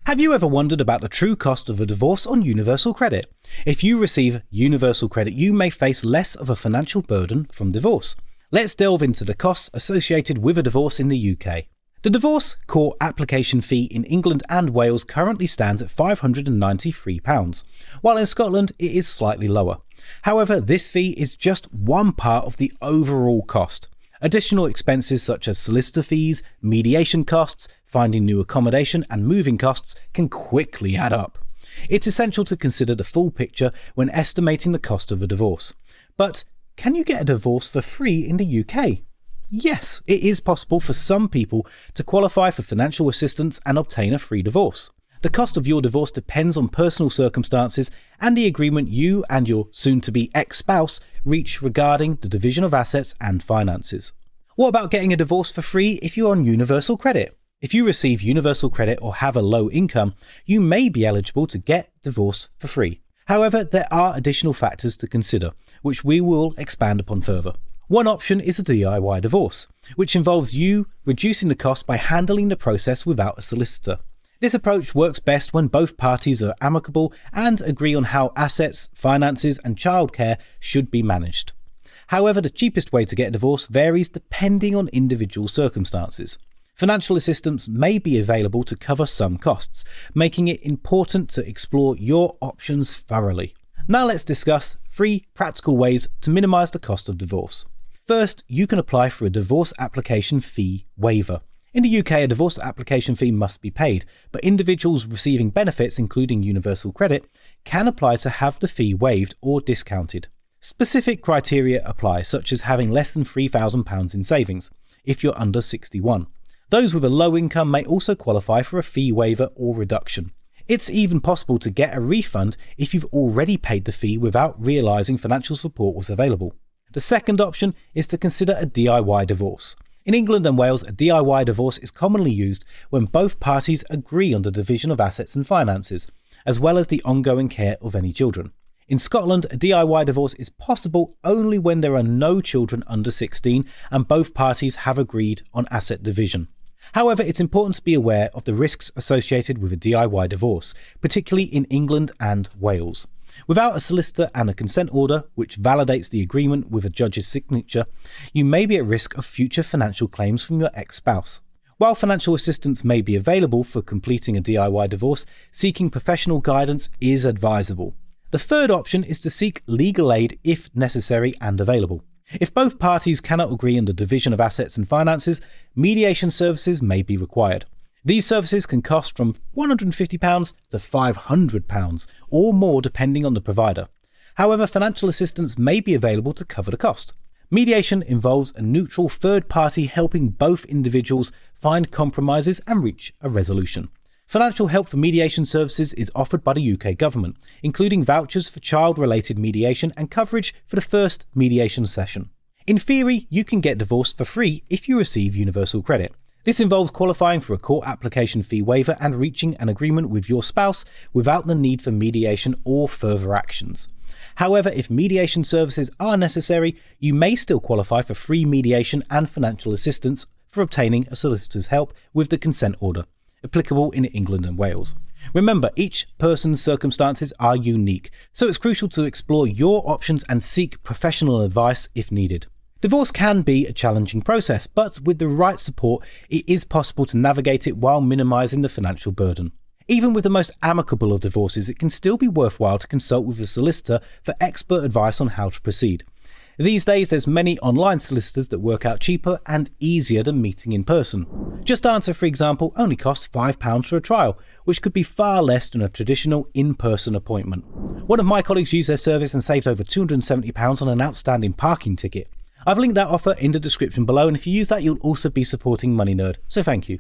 Have you ever wondered about the true cost of a divorce on universal credit? If you receive universal credit, you may face less of a financial burden from divorce. Let's delve into the costs associated with a divorce in the UK. The divorce court application fee in England and Wales currently stands at £593, while in Scotland it is slightly lower. However, this fee is just one part of the overall cost. Additional expenses such as solicitor fees, mediation costs, finding new accommodation and moving costs can quickly add up. It's essential to consider the full picture when estimating the cost of a divorce. But can you get a divorce for free in the UK? Yes, it is possible for some people to qualify for financial assistance and obtain a free divorce. The cost of your divorce depends on personal circumstances and the agreement you and your soon-to-be ex-spouse reach regarding the division of assets and finances. What about getting a divorce for free if you're on universal credit? If you receive universal credit or have a low income, you may be eligible to get divorced for free. However, there are additional factors to consider, which we will expand upon further. One option is a DIY divorce, which involves you reducing the cost by handling the process without a solicitor. This approach works best when both parties are amicable and agree on how assets, finances, and childcare should be managed. However, the cheapest way to get a divorce varies depending on individual circumstances. Financial assistance may be available to cover some costs, making it important to explore your options thoroughly. Now let's discuss 3 practical ways to minimize the cost of divorce. First, you can apply for a divorce application fee waiver. In the UK, a divorce application fee must be paid, but individuals receiving benefits, including universal credit, can apply to have the fee waived or discounted. Specific criteria apply, such as having less than £3,000 in savings, if you're under 61. Those with a low income may also qualify for a fee waiver or reduction. It's even possible to get a refund if you've already paid the fee without realising financial support was available. The second option is to consider a DIY divorce. In England and Wales, a DIY divorce is commonly used when both parties agree on the division of assets and finances, as well as the ongoing care of any children. In Scotland, a DIY divorce is possible only when there are no children under 16 and both parties have agreed on asset division. However, it's important to be aware of the risks associated with a DIY divorce, particularly in England and Wales. Without a solicitor and a consent order, which validates the agreement with a judge's signature, you may be at risk of future financial claims from your ex-spouse. While financial assistance may be available for completing a DIY divorce, seeking professional guidance is advisable. The third option is to seek legal aid if necessary and available. If both parties cannot agree on the division of assets and finances, mediation services may be required. These services can cost from £150 to £500 or more depending on the provider. However, financial assistance may be available to cover the cost. Mediation involves a neutral third party helping both individuals find compromises and reach a resolution. Financial help for mediation services is offered by the UK government, including vouchers for child-related mediation and coverage for the first mediation session. In theory, you can get divorced for free if you receive universal credit. This involves qualifying for a court application fee waiver and reaching an agreement with your spouse without the need for mediation or further actions. However, if mediation services are necessary, you may still qualify for free mediation and financial assistance for obtaining a solicitor's help with the consent order, applicable in England and Wales. Remember, each person's circumstances are unique, so it's crucial to explore your options and seek professional advice if needed. Divorce can be a challenging process, but with the right support, it is possible to navigate it while minimising the financial burden. Even with the most amicable of divorces, it can still be worthwhile to consult with a solicitor for expert advice on how to proceed. These days, there's many online solicitors that work out cheaper and easier than meeting in person. JustAnswer, for example, only costs £5 for a trial, which could be far less than a traditional in-person appointment. One of my colleagues used their service and saved over £270 on an outstanding parking ticket. I've linked that offer in the description below, and if you use that, you'll also be supporting Money Nerd, so thank you.